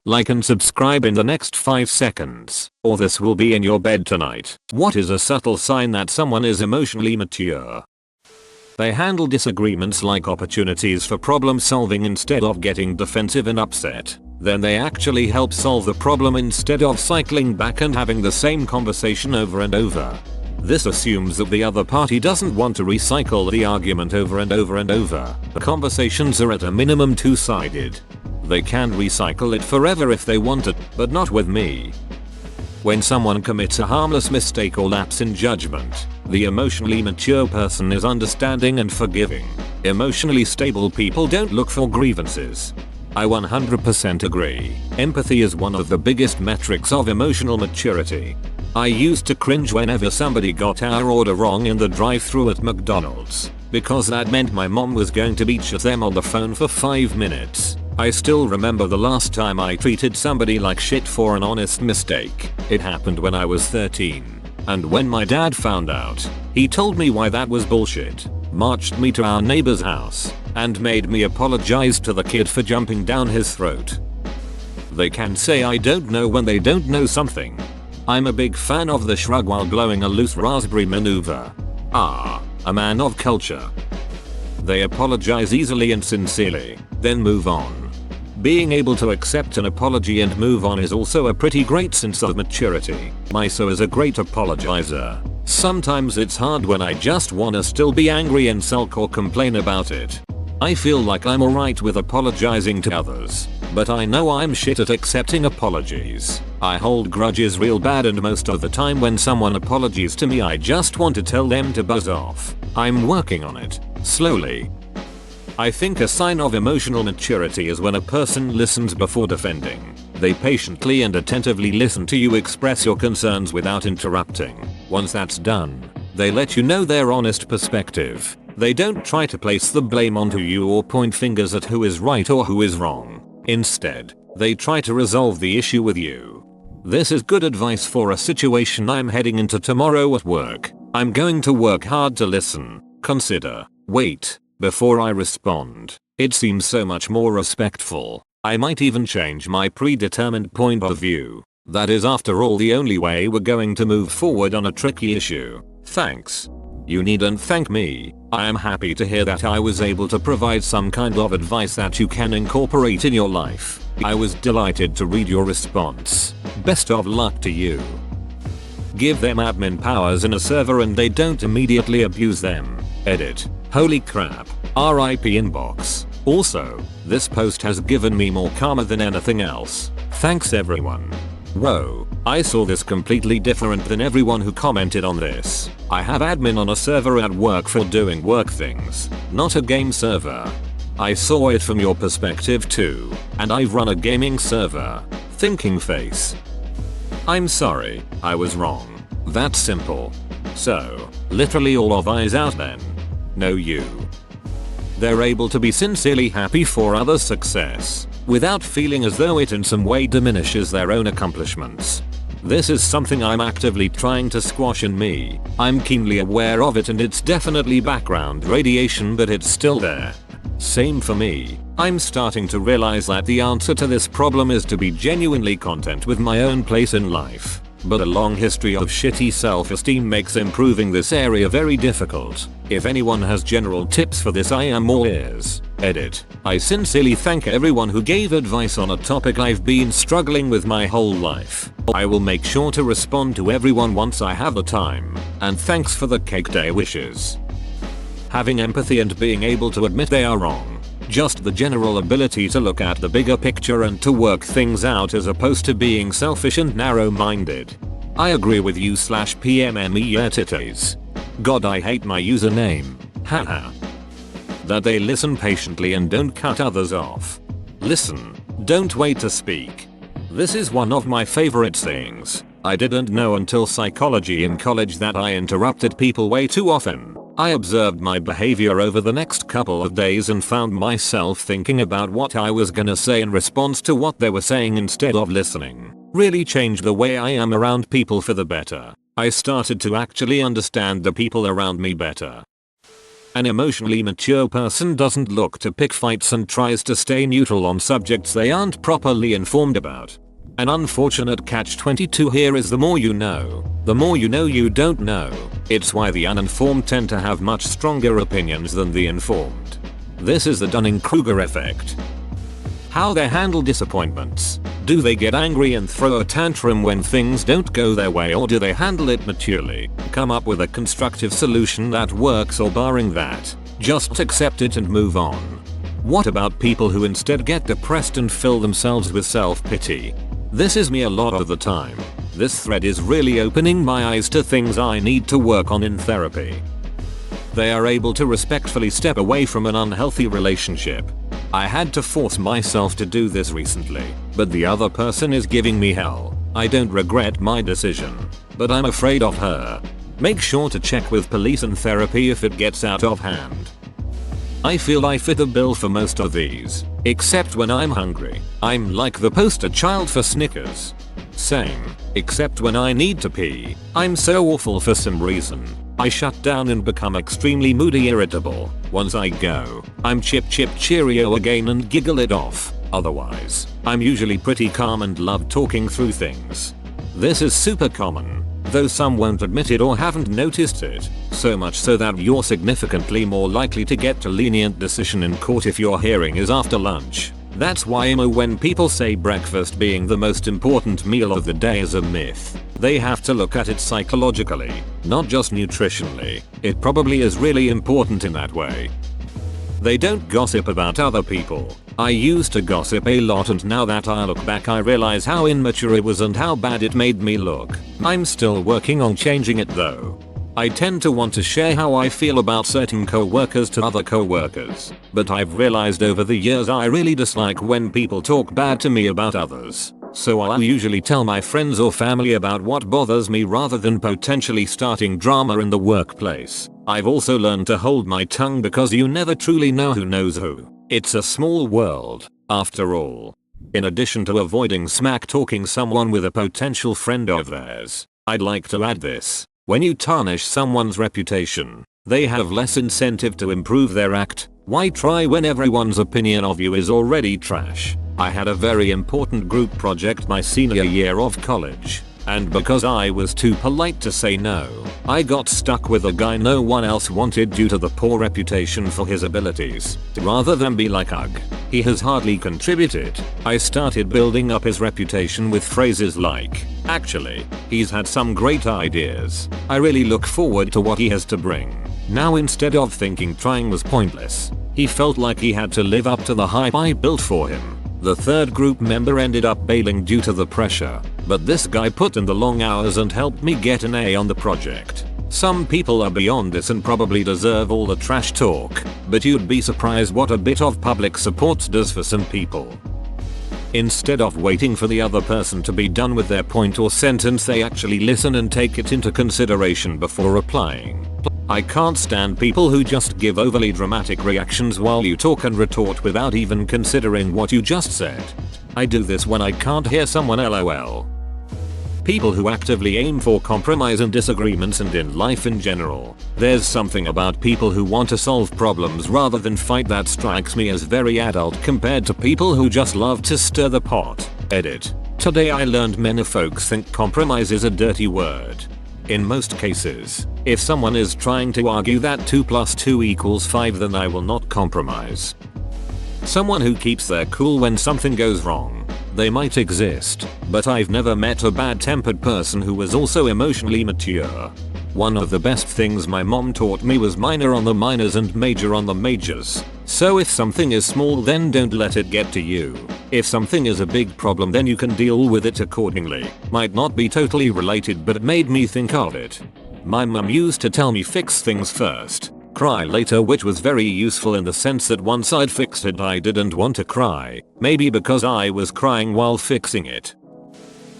Like and subscribe in the next 5 seconds, or this will be in your bed tonight. What is a subtle sign that someone is emotionally mature? They handle disagreements like opportunities for problem solving instead of getting defensive and upset. Then they actually help solve the problem instead of cycling back and having the same conversation over and over. This assumes that the other party doesn't want to recycle the argument over and over and over. The conversations are at a minimum two-sided. They can recycle it forever if they want it, but not with me. When someone commits a harmless mistake or lapse in judgment, the emotionally mature person is understanding and forgiving. Emotionally stable people don't look for grievances. I 100% agree. Empathy is one of the biggest metrics of emotional maturity. I used to cringe whenever somebody got our order wrong in the drive-thru at McDonald's, because that meant my mom was going to bitch at them on the phone for 5 minutes. I still remember the last time I treated somebody like shit for an honest mistake. It happened when I was 13. And when my dad found out, he told me why that was bullshit, marched me to our neighbor's house, and made me apologize to the kid for jumping down his throat. They can say I don't know when they don't know something. I'm a big fan of the shrug while blowing a loose raspberry maneuver. Ah, a man of culture. They apologize easily and sincerely, then move on. Being able to accept an apology and move on is also a pretty great sense of maturity. Miso is a great apologizer. Sometimes it's hard when I just wanna still be angry and sulk or complain about it. I feel like I'm alright with apologizing to others, but I know I'm shit at accepting apologies. I hold grudges real bad, and most of the time when someone apologizes to me I just want to tell them to buzz off. I'm working on it, slowly. I think a sign of emotional maturity is when a person listens before defending. They patiently and attentively listen to you express your concerns without interrupting. Once that's done, they let you know their honest perspective. They don't try to place the blame onto you or point fingers at who is right or who is wrong. Instead, they try to resolve the issue with you. This is good advice for a situation I'm heading into tomorrow at work. I'm going to work hard to listen, consider, wait, before I respond. It seems so much more respectful. I might even change my predetermined point of view. That is, after all, the only way we're going to move forward on a tricky issue. Thanks. You needn't thank me. I am happy to hear that I was able to provide some kind of advice that you can incorporate in your life. I was delighted to read your response. Best of luck to you. Give them admin powers in a server and they don't immediately abuse them. Edit. Holy crap. RIP inbox. Also, this post has given me more karma than anything else. Thanks everyone. Whoa, I saw this completely different than everyone who commented on this. I have admin on a server at work for doing work things, not a game server. I saw it from your perspective too, and I've run a gaming server. Thinking face. I'm sorry, I was wrong. That's simple. So, literally all of eyes out then. No you. They're able to be sincerely happy for others' success, without feeling as though it in some way diminishes their own accomplishments. This is something I'm actively trying to squash in me. I'm keenly aware of it and it's definitely background radiation, but it's still there. Same for me. I'm starting to realize that the answer to this problem is to be genuinely content with my own place in life. But a long history of shitty self-esteem makes improving this area very difficult. If anyone has general tips for this, I am all ears. Edit. I sincerely thank everyone who gave advice on a topic I've been struggling with my whole life. I will make sure to respond to everyone once I have the time. And thanks for the cake day wishes. Having empathy and being able to admit they are wrong. Just the general ability to look at the bigger picture and to work things out as opposed to being selfish and narrow-minded. I agree with you /PMMERTTs. God, I hate my username. Haha. That they listen patiently and don't cut others off. Listen, don't wait to speak. This is one of my favorite things. I didn't know until psychology in college that I interrupted people way too often. I observed my behavior over the next couple of days and found myself thinking about what I was gonna say in response to what they were saying instead of listening. Really changed the way I am around people for the better. I started to actually understand the people around me better. An emotionally mature person doesn't look to pick fights and tries to stay neutral on subjects they aren't properly informed about. An unfortunate catch-22 here is the more you know you don't know. It's why the uninformed tend to have much stronger opinions than the informed. This is the Dunning-Kruger effect. How they handle disappointments. Do they get angry and throw a tantrum when things don't go their way, or do they handle it maturely, come up with a constructive solution that works, or barring that, just accept it and move on? What about people who instead get depressed and fill themselves with self-pity? This is me a lot of the time. This thread is really opening my eyes to things I need to work on in therapy. They are able to respectfully step away from an unhealthy relationship. I had to force myself to do this recently, but the other person is giving me hell. I don't regret my decision, but I'm afraid of her. Make sure to check with police and therapy if it gets out of hand. I feel I fit the bill for most of these, except when I'm hungry. I'm like the poster child for Snickers. Same, except when I need to pee. I'm so awful for some reason. I shut down and become extremely moody, irritable. Once I go, I'm chip cheerio again and giggle it off. Otherwise, I'm usually pretty calm and love talking through things. This is super common, though some won't admit it or haven't noticed it, so much so that you're significantly more likely to get a lenient decision in court if your hearing is after lunch. That's why when people say breakfast being the most important meal of the day is a myth, they have to look at it psychologically, not just nutritionally. It probably is really important in that way. They don't gossip about other people. I used to gossip a lot, and now that I look back I realize how immature it was and how bad it made me look. I'm still working on changing it though. I tend to want to share how I feel about certain co-workers to other co-workers, but I've realized over the years I really dislike when people talk bad to me about others. So I'll usually tell my friends or family about what bothers me rather than potentially starting drama in the workplace. I've also learned to hold my tongue because you never truly know who knows who. It's a small world, after all. In addition to avoiding smack talking someone with a potential friend of theirs, I'd like to add this. When you tarnish someone's reputation, they have less incentive to improve their act. Why try when everyone's opinion of you is already trash? I had a very important group project my senior year of college, and because I was too polite to say no, I got stuck with a guy no one else wanted due to the poor reputation for his abilities. Rather than be like, ugh, he has hardly contributed, I started building up his reputation with phrases like, actually, he's had some great ideas. I really look forward to what he has to bring. Now instead of thinking trying was pointless, he felt like he had to live up to the hype I built for him. The third group member ended up bailing due to the pressure, but this guy put in the long hours and helped me get an A on the project. Some people are beyond this and probably deserve all the trash talk, but you'd be surprised what a bit of public support does for some people. Instead of waiting for the other person to be done with their point or sentence, they actually listen and take it into consideration before replying. I can't stand people who just give overly dramatic reactions while you talk and retort without even considering what you just said. I do this when I can't hear someone LOL. People who actively aim for compromise and disagreements, and in life in general. There's something about people who want to solve problems rather than fight that strikes me as very adult compared to people who just love to stir the pot. Edit. Today I learned many folks think compromise is a dirty word. In most cases, if someone is trying to argue that 2 + 2 = 5, then I will not compromise. Someone who keeps their cool when something goes wrong. They might exist, but I've never met a bad-tempered person who was also emotionally mature. One of the best things my mom taught me was minor on the minors and major on the majors. So if something is small, then don't let it get to you. If something is a big problem, then you can deal with it accordingly. Might not be totally related, but it made me think of it. My mom used to tell me fix things first, cry later, which was very useful in the sense that once I'd fixed it I didn't want to cry, maybe because I was crying while fixing it.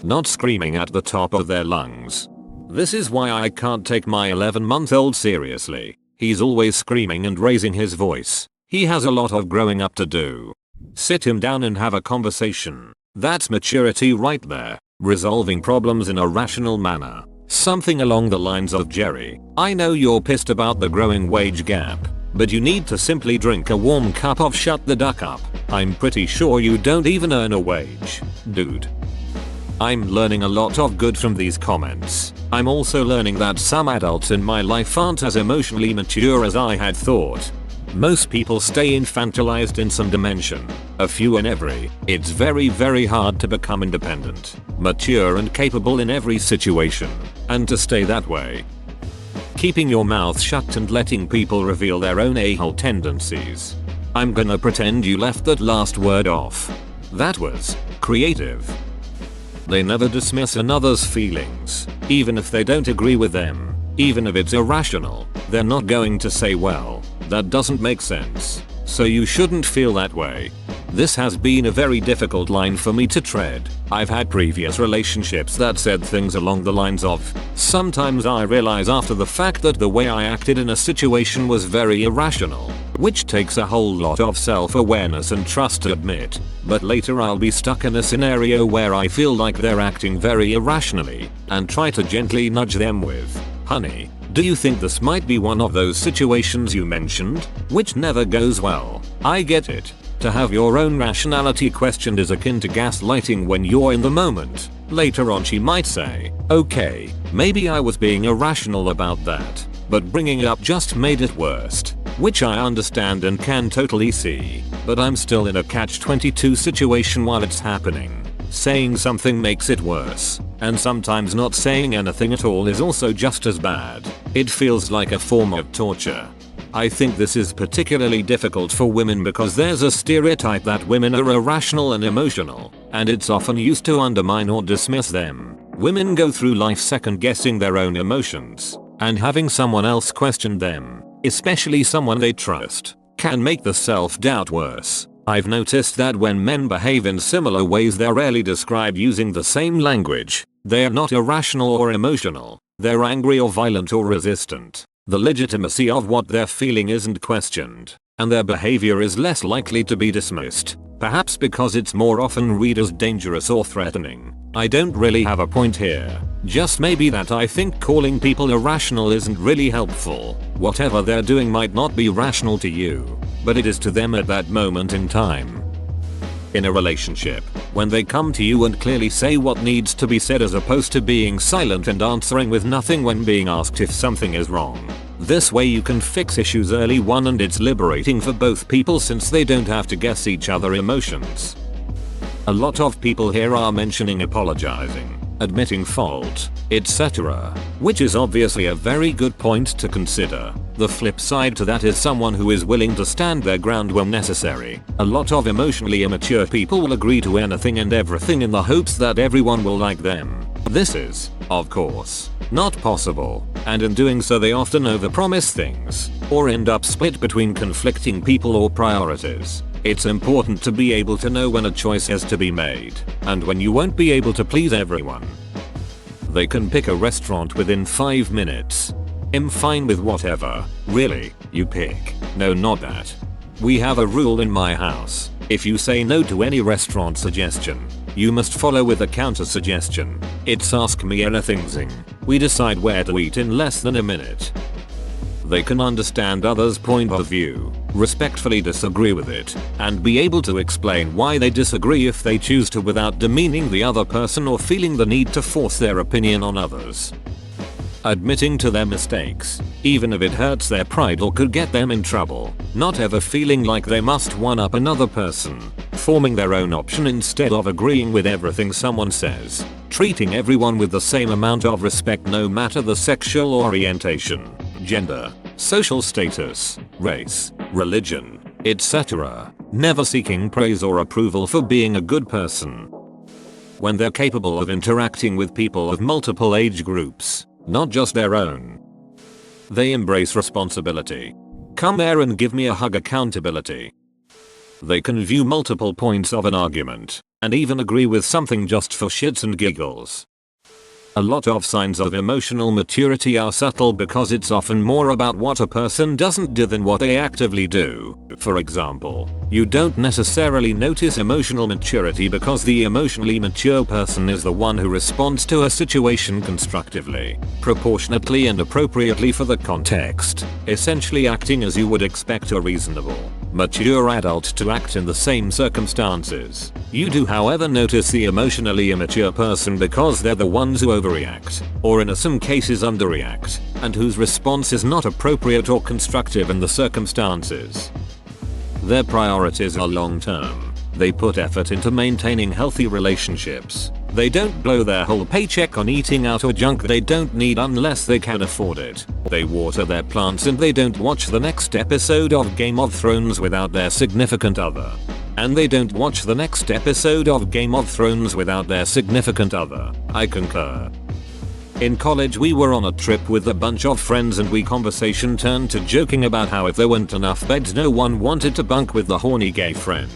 Not screaming at the top of their lungs. This is why I can't take my 11-month-old seriously. He's always screaming and raising his voice. He has a lot of growing up to do. Sit him down and have a conversation. That's maturity right there. Resolving problems in a rational manner. Something along the lines of, Jerry, I know you're pissed about the growing wage gap. but you need to simply drink a warm cup of shut the duck up. I'm pretty sure you don't even earn a wage, dude. I'm learning a lot of good from these comments. I'm also learning that some adults in my life aren't as emotionally mature as I had thought. Most people stay infantilized in some dimension, a few in every. It's very hard to become independent, mature and capable in every situation, and to stay that way. Keeping your mouth shut and letting people reveal their own a-hole tendencies. I'm gonna pretend you left that last word off. That was creative. They never dismiss another's feelings, even if they don't agree with them, even if it's irrational. They're not going to say, well, that doesn't make sense, so you shouldn't feel that way. This has been a very difficult line for me to tread. I've had previous relationships that said things along the lines of, sometimes I realize after the fact that the way I acted in a situation was very irrational, which takes a whole lot of self-awareness and trust to admit, but later I'll be stuck in a scenario where I feel like they're acting very irrationally, and try to gently nudge them with, honey, do you think this might be one of those situations you mentioned? Which never goes well. I get it. To have your own rationality questioned is akin to gaslighting when you're in the moment. Later on she might say, okay, maybe I was being irrational about that, but bringing it up just made it worse. Which I understand and can totally see, but I'm still in a catch-22 situation while it's happening. Saying something makes it worse, and sometimes not saying anything at all is also just as bad. It feels like a form of torture. I think this is particularly difficult for women because there's a stereotype that women are irrational and emotional, and it's often used to undermine or dismiss them. Women go through life second guessing their own emotions, and having someone else question them, especially someone they trust, can make the self-doubt worse. I've noticed that when men behave in similar ways they're rarely described using the same language. They're not irrational or emotional, they're angry or violent or resistant. The legitimacy of what they're feeling isn't questioned, and their behavior is less likely to be dismissed, perhaps because it's more often read as dangerous or threatening. I don't really have a point here, just maybe that I think calling people irrational isn't really helpful. Whatever they're doing might not be rational to you, but it is to them at that moment in time. In a relationship, when they come to you and clearly say what needs to be said as opposed to being silent and answering with nothing when being asked if something is wrong. This way you can fix issues early on and it's liberating for both people since they don't have to guess each other's emotions. A lot of people here are mentioning apologizing, admitting fault, etc., which is obviously a very good point to consider. The flip side to that is someone who is willing to stand their ground when necessary. A lot of emotionally immature people will agree to anything and everything in the hopes that everyone will like them. This is, of course, not possible, and in doing so they often overpromise things, or end up split between conflicting people or priorities. It's important to be able to know when a choice has to be made, and when you won't be able to please everyone. They can pick a restaurant within 5 minutes. I'm fine with whatever. Really, you pick. No, not that. We have a rule in my house. If you say no to any restaurant suggestion, you must follow with a counter suggestion. It's ask me anything zing. We decide where to eat in less than a minute. They can understand others' point of view, respectfully disagree with it, and be able to explain why they disagree if they choose to without demeaning the other person or feeling the need to force their opinion on others. Admitting to their mistakes, even if it hurts their pride or could get them in trouble. Not ever feeling like they must one-up another person. Forming their own option instead of agreeing with everything someone says. Treating everyone with the same amount of respect no matter the sexual orientation, gender, social status, race, religion, etc. Never seeking praise or approval for being a good person. When they're capable of interacting with people of multiple age groups, not just their own. They embrace responsibility. Come here and give me a hug accountability. They can view multiple points of an argument, and even agree with something just for shits and giggles. A lot of signs of emotional maturity are subtle because it's often more about what a person doesn't do than what they actively do. For example, you don't necessarily notice emotional maturity because the emotionally mature person is the one who responds to a situation constructively, proportionately and appropriately for the context, essentially acting as you would expect a reasonable, mature adult to act in the same circumstances. You do however notice the emotionally immature person because they're the ones who overreact, or in some cases underreact, and whose response is not appropriate or constructive in the circumstances. Their priorities are long term. They put effort into maintaining healthy relationships. They don't blow their whole paycheck on eating out or junk they don't need unless they can afford it. They water their plants and they don't watch the next episode of Game of Thrones without their significant other. And they don't watch the next episode of Game of Thrones without their significant other. I concur. In college we were on a trip with a bunch of friends and conversation turned to joking about how if there weren't enough beds no one wanted to bunk with the horny gay friend.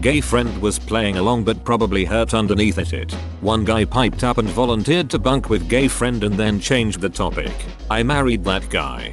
Gay friend was playing along but probably hurt underneath it. One guy piped up and volunteered to bunk with gay friend and then changed the topic. I married that guy.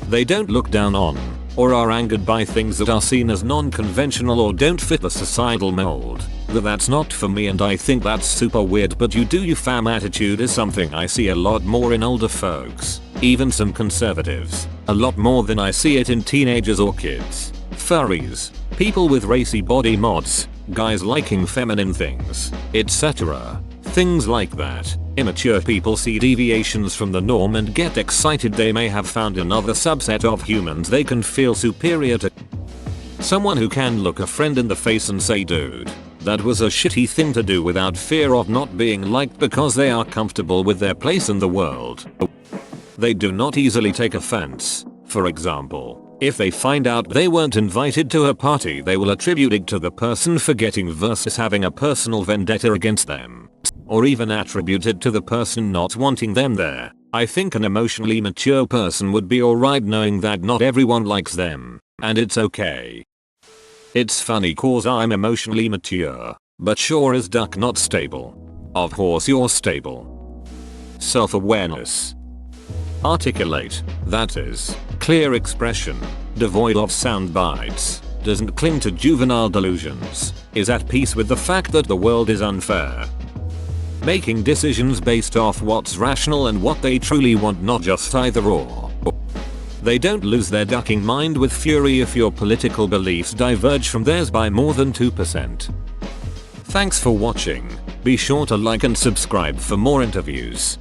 They don't look down on or are angered by things that are seen as non-conventional or don't fit the societal mold. That's not for me and I think that's super weird, but you do you fam attitude is something I see a lot more in older folks, even some conservatives, a lot more than I see it in teenagers or kids. Furries, people with racy body mods, guys liking feminine things, etc. Things like that. Immature people see deviations from the norm and get excited they may have found another subset of humans they can feel superior to. Someone who can look a friend in the face and say, dude, that was a shitty thing to do without fear of not being liked because they are comfortable with their place in the world. They do not easily take offense. For example, if they find out they weren't invited to a party they will attribute it to the person forgetting versus having a personal vendetta against them. Or even attribute it to the person not wanting them there. I think an emotionally mature person would be alright knowing that not everyone likes them, and it's okay. It's funny cause I'm emotionally mature, but sure as duck not stable. Of course you're stable. Self-awareness. Articulate, that is, clear expression, devoid of sound bites, doesn't cling to juvenile delusions, is at peace with the fact that the world is unfair. Making decisions based off what's rational and what they truly want, not just either or. They don't lose their ducking mind with fury if your political beliefs diverge from theirs by more than 2%. Thanks for watching. Be sure to like and subscribe for more interviews.